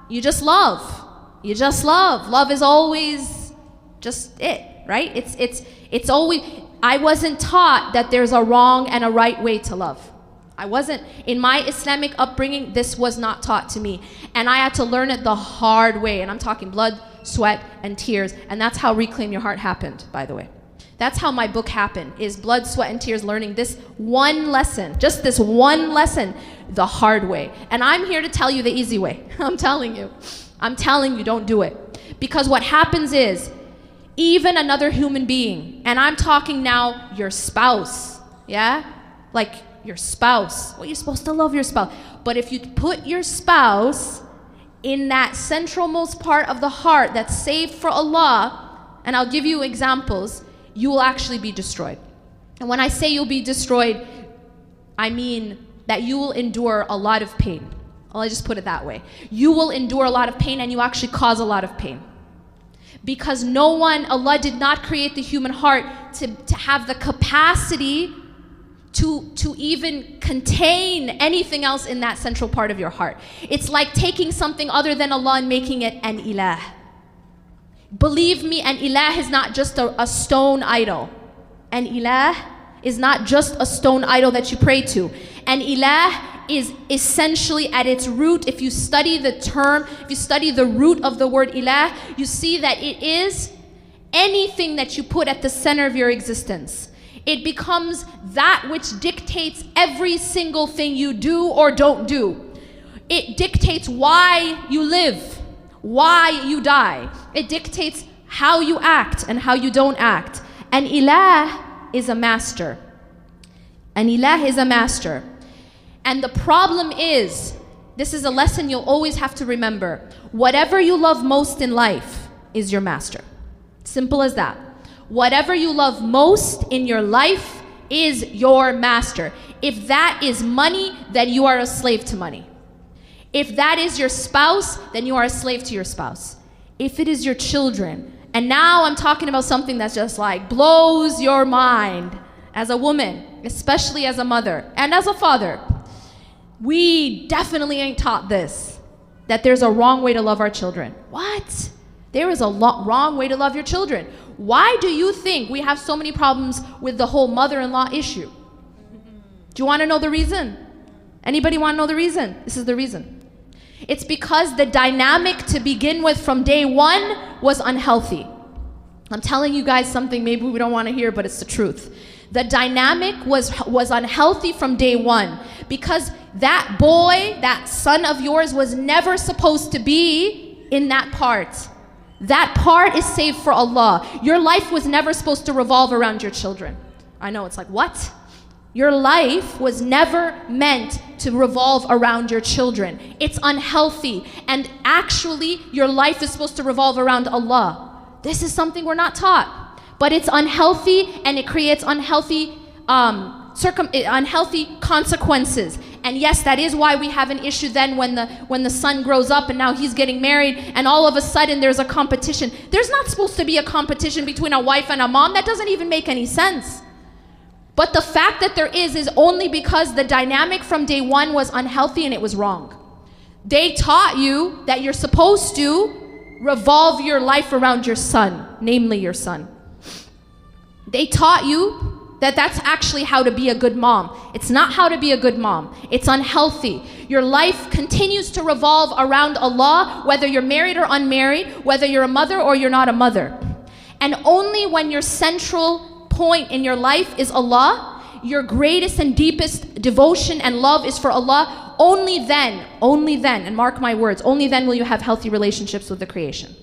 You just love. You just love. Love is always just it, right? It's always, I wasn't taught that there's a wrong and a right way to love. I wasn't, in my Islamic upbringing, this was not taught to me. And I had to learn it the hard way. And I'm talking blood, sweat, and tears. And that's how Reclaim Your Heart happened, by the way. That's how my book happened, is blood, sweat, and tears, learning this one lesson, just this one lesson, the hard way. And I'm here to tell you the easy way. I'm telling you, don't do it. Because what happens is, even another human being, and I'm talking now your spouse, yeah? Like your spouse. Well, you're supposed to love your spouse. But if you put your spouse in that centralmost part of the heart that's saved for Allah, and I'll give you examples, you will actually be destroyed. And when I say you'll be destroyed, I mean that you will endure a lot of pain. I'll just put it that way. You will endure a lot of pain, and you actually cause a lot of pain. Because Allah did not create the human heart to have the capacity to even contain anything else in that central part of your heart. It's like taking something other than Allah and making it an ilah. Believe me, an ilah is not just a stone idol. An ilah is not just a stone idol that you pray to. An ilah is essentially at its root, if you study the term, if you study the root of the word ilah, you see that it is anything that you put at the center of your existence. It becomes that which dictates every single thing you do or don't do. It dictates why you live, why you die. It dictates how you act and how you don't act. An ilah is a master. An ilah is a master. And the problem is, this is a lesson you'll always have to remember. Whatever you love most in life is your master. Simple as that. Whatever you love most in your life is your master. If that is money, then you are a slave to money. If that is your spouse, then you are a slave to your spouse. If it is your children, and now I'm talking about something that's just like blows your mind as a woman, especially as a mother and as a father. We definitely ain't taught this, that there's a wrong way to love our children. What? There is a wrong way to love your children. Why do you think we have so many problems with the whole mother-in-law issue? Do you want to know the reason? Anybody want to know the reason? This is the reason. It's because the dynamic to begin with from day one was unhealthy. I'm telling you guys something maybe we don't want to hear, but it's the truth. The dynamic was unhealthy from day one, because that boy, that son of yours, was never supposed to be in that part. That part is saved for Allah. Your life was never supposed to revolve around your children. I know, it's like, what? Your life was never meant to revolve around your children. It's unhealthy. And actually, your life is supposed to revolve around Allah. This is something we're not taught. But it's unhealthy, and it creates unhealthy consequences. And yes, that is why we have an issue then when the son grows up and now he's getting married, and all of a sudden there's a competition. There's not supposed to be a competition between a wife and a mom. That doesn't even make any sense. But the fact that there is only because the dynamic from day one was unhealthy and it was wrong. They taught you that you're supposed to revolve your life around your son, namely your son. They taught you that that's actually how to be a good mom. It's not how to be a good mom. It's unhealthy. Your life continues to revolve around Allah, whether you're married or unmarried, whether you're a mother or you're not a mother. And only when your central point in your life is Allah, your greatest and deepest devotion and love is for Allah, only then, and mark my words, only then will you have healthy relationships with the creation.